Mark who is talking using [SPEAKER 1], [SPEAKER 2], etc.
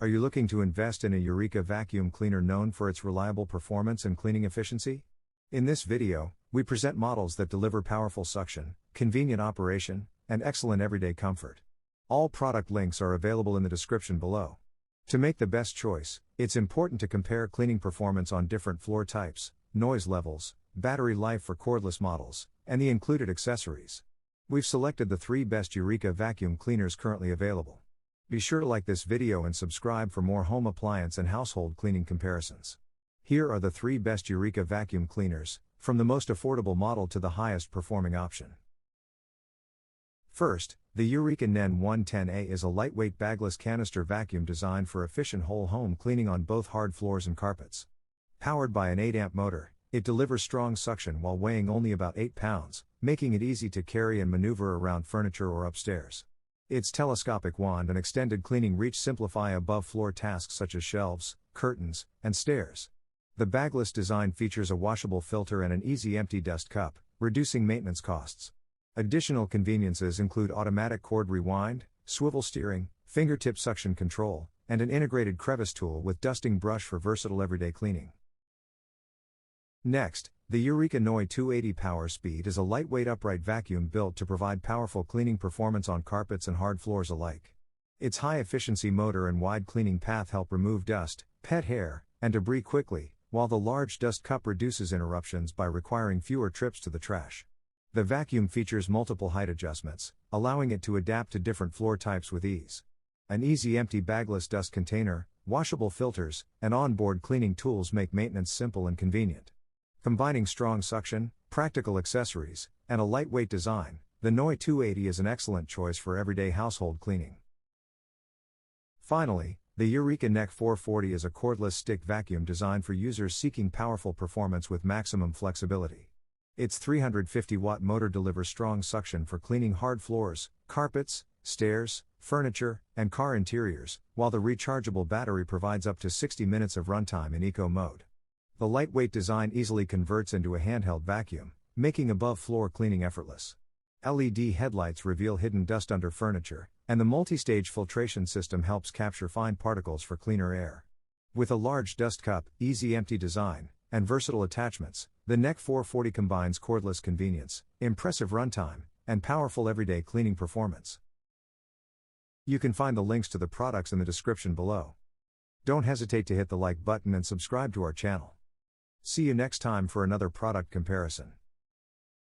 [SPEAKER 1] Are you looking to invest in a Eureka vacuum cleaner known for its reliable performance and cleaning efficiency? In this video, we present models that deliver powerful suction, convenient operation, and excellent everyday comfort. All product links are available in the description below. To make the best choice, it's important to compare cleaning performance on different floor types, noise levels, battery life for cordless models, and the included accessories. We've selected the 3 best Eureka vacuum cleaners currently available. Be sure to like this video and subscribe for more home appliance and household cleaning comparisons. Here are the 3 best Eureka vacuum cleaners, from the most affordable model to the highest performing option. First, the Eureka NEN 110A is a lightweight bagless canister vacuum designed for efficient whole home cleaning on both hard floors and carpets. Powered by an 8-amp motor, it delivers strong suction while weighing only about 8 pounds, making it easy to carry and maneuver around furniture or upstairs. Its telescopic wand and extended cleaning reach simplify above-floor tasks such as shelves, curtains, and stairs. The bagless design features a washable filter and an easy empty dust cup, reducing maintenance costs. Additional conveniences include automatic cord rewind, swivel steering, fingertip suction control, and an integrated crevice tool with dusting brush for versatile everyday cleaning. Next, the Eureka NEN 280 Power Speed is a lightweight upright vacuum built to provide powerful cleaning performance on carpets and hard floors alike. Its high-efficiency motor and wide cleaning path help remove dust, pet hair, and debris quickly, while the large dust cup reduces interruptions by requiring fewer trips to the trash. The vacuum features multiple height adjustments, allowing it to adapt to different floor types with ease. An easy empty bagless dust container, washable filters, and onboard cleaning tools make maintenance simple and convenient. Combining strong suction, practical accessories, and a lightweight design, the NEN 280 is an excellent choice for everyday household cleaning. Finally, the Eureka NEN 440 is a cordless stick vacuum designed for users seeking powerful performance with maximum flexibility. Its 350-watt motor delivers strong suction for cleaning hard floors, carpets, stairs, furniture, and car interiors, while the rechargeable battery provides up to 60 minutes of runtime in eco mode. The lightweight design easily converts into a handheld vacuum, making above-floor cleaning effortless. LED headlights reveal hidden dust under furniture, and the multi-stage filtration system helps capture fine particles for cleaner air. With a large dust cup, easy empty design, and versatile attachments, the NEN 440 combines cordless convenience, impressive runtime, and powerful everyday cleaning performance. You can find the links to the products in the description below. Don't hesitate to hit the like button and subscribe to our channel. See you next time for another product comparison.